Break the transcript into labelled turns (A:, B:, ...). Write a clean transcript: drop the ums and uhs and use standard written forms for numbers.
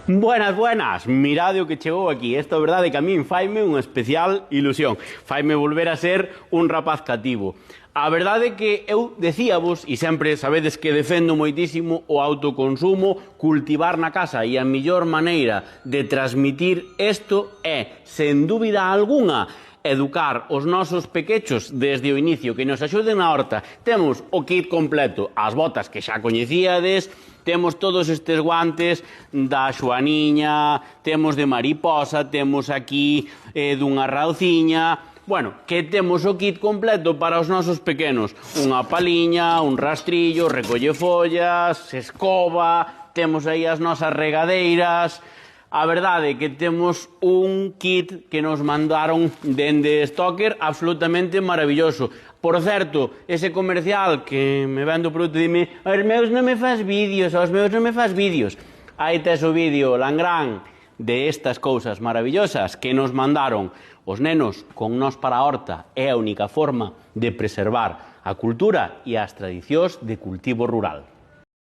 A: Buenas, buenas, mirade o que chegou aquí. Esta verdade que a min faime unha especial ilusión. Faime volver a ser un rapaz cativo. A verdade é que eu decíavos, e sempre sabedes que defendo moitísimo o autoconsumo, cultivar na casa, e a mellor maneira de transmitir isto é, sen dúbida algunha, educar os nosos pequechos desde o inicio, que nos axuden na horta. Temos o kit completo, as botas que xa coñecíades, temos todos estes guantes da Xoaniña, temos de mariposa, temos aquí dunha rauciña. Bueno, que temos o kit completo para os nosos pequenos. Unha paliña, un rastrillo, recolle follas, escoba, temos aí as nosas regadeiras. A verdade é que temos un kit que nos mandaron dende Stocker absolutamente maravilloso. Por certo, ese comercial que me vende o produto dime aos meus non me faz vídeos, aos meus non me faz vídeos. Aí tes o vídeo Langrán de estas cousas maravillosas que nos mandaron os nenos con nós para a horta. É a única forma de preservar a cultura e as tradicións de cultivo rural.